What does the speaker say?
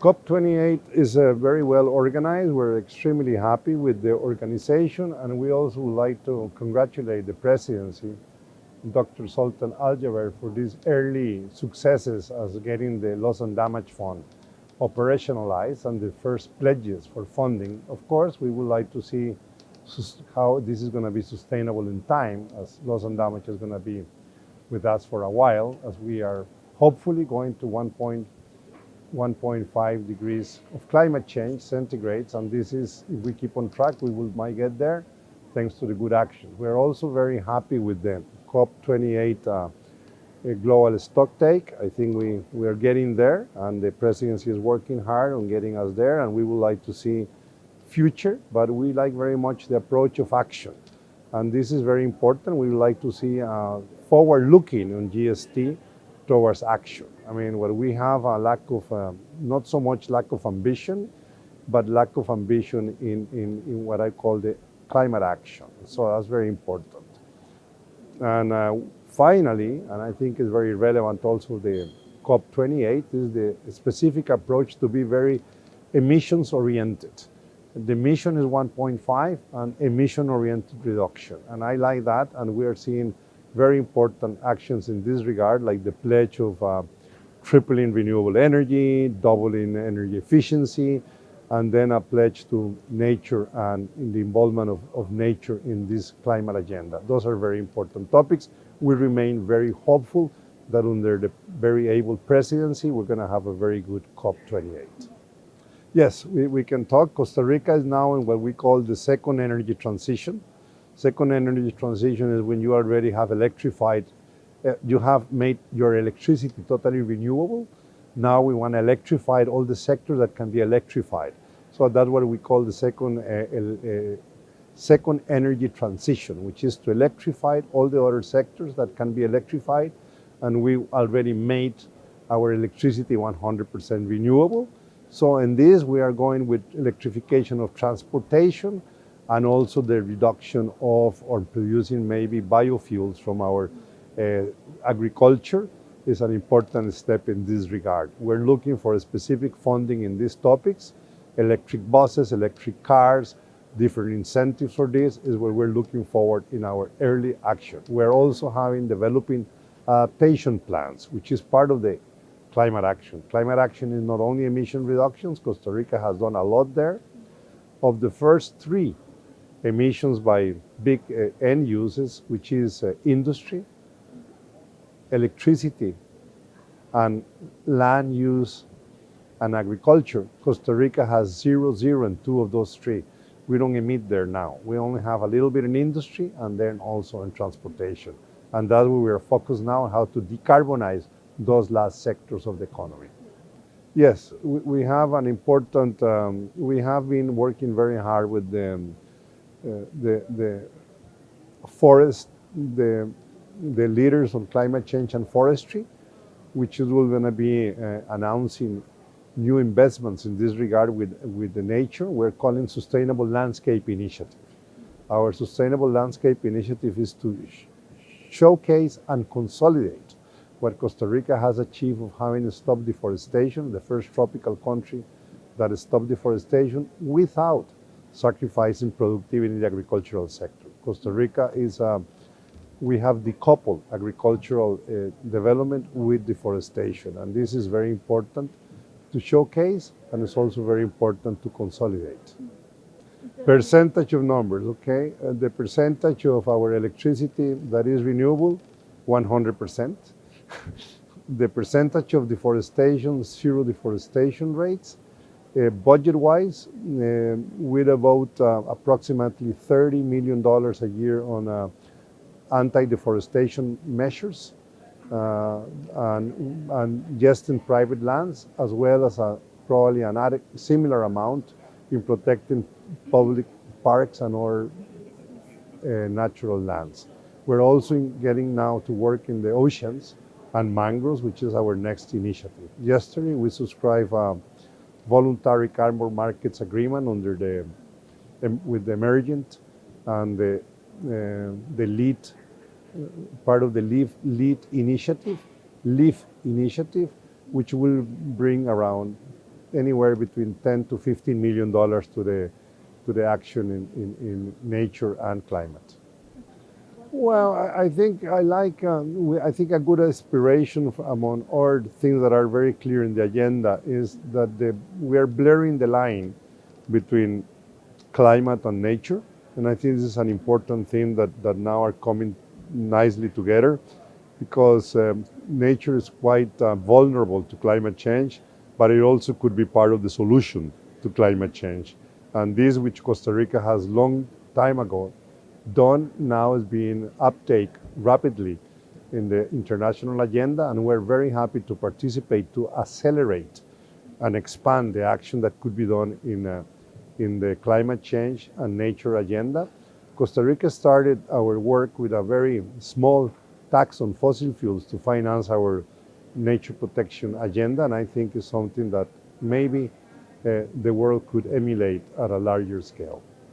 COP28 is very well organized. We're extremely happy with the organization, and we also would like to congratulate the presidency, Dr. Sultan Al-Jaber, for these early successes as getting the loss and damage fund operationalized and the first pledges for funding. Of course, we would like to see how this is going to be sustainable in time, as loss and damage is going to be with us for a while, as we are hopefully going to 1.5 degrees of climate change centigrades, and this is, if we keep on track, might get there thanks to the good action. We're also very happy with the COP28 global stock take. I think we are getting there, and the presidency is working hard on getting us there, and we would like to see future, but we like very much the approach of action. And this is very important. We would like to see forward-looking on GST towards action. I mean, what we have a lack of, not so much lack of ambition, but lack of ambition in what I call the climate action. So that's very important. And finally, and I think is very relevant also, the COP28 is the specific approach to be very emissions-oriented. The mission is 1.5 and emission-oriented reduction. And I like that, and we are seeing very important actions in this regard, like the pledge of tripling renewable energy, doubling energy efficiency, and then a pledge to nature and in the involvement of nature in this climate agenda. Those are very important topics. We remain very hopeful that under the very able presidency, we're going to have a very good COP28. Yes, we can talk. Costa Rica is now in what we call the second energy transition. Second energy transition is when you already have electrified, you have made your electricity totally renewable. Now we want to electrify all the sectors that can be electrified. So that's what we call the second energy transition, which is to electrify all the other sectors that can be electrified. And we already made our electricity 100% renewable. So in this, we are going with electrification of transportation and also the reduction of or producing maybe biofuels from our agriculture is an important step in this regard. We're looking for a specific funding in these topics. Electric buses, electric cars, different incentives for this is what we're looking forward in our early action. We're also developing adaptation plans, which is part of the climate action. Climate action is not only emission reductions. Costa Rica has done a lot there. Of the first three emissions by big end uses, which is industry, electricity, and land use and agriculture, Costa Rica has 0, 0, and 2 of those three. We don't emit there now. We only have a little bit in industry and then also in transportation. And that's where we are focused now on how to decarbonize those last sectors of the economy. Yes, we have an important, we have been working very hard with the forest, the leaders on climate change and forestry, which is going to be announcing new investments in this regard with the nature. We're calling Sustainable Landscape Initiative. Our Sustainable Landscape Initiative is to showcase and consolidate what Costa Rica has achieved of having stopped deforestation, the first tropical country that has stopped deforestation without sacrificing productivity in the agricultural sector. Costa Rica is, we have decoupled agricultural development with deforestation, and this is very important to showcase, and it's also very important to consolidate. Percentage of numbers, okay? The percentage of our electricity that is renewable, 100%. The percentage of deforestation, 0 deforestation rates. Budget-wise, with about approximately $30 million a year on anti-deforestation measures, and just in private lands, as well as probably a similar amount in protecting public parks and other natural lands. We're also getting now to work in the oceans and mangroves, which is our next initiative. Yesterday, we subscribed a voluntary carbon markets agreement under with the Emergent and the lead, part of the LEAF initiative, which will bring around anywhere between $10 to $15 million to the action in nature and climate. Well, I think I think a good aspiration among all things that are very clear in the agenda is that we are blurring the line between climate and nature. And I think this is an important thing that now are coming nicely together, because nature is quite vulnerable to climate change, but it also could be part of the solution to climate change. And this, which Costa Rica has long time ago done, now is being uptake rapidly in the international agenda, and we're very happy to participate to accelerate and expand the action that could be done in the climate change and nature agenda. Costa Rica started our work with a very small tax on fossil fuels to finance our nature protection agenda, and I think is something that maybe the world could emulate at a larger scale.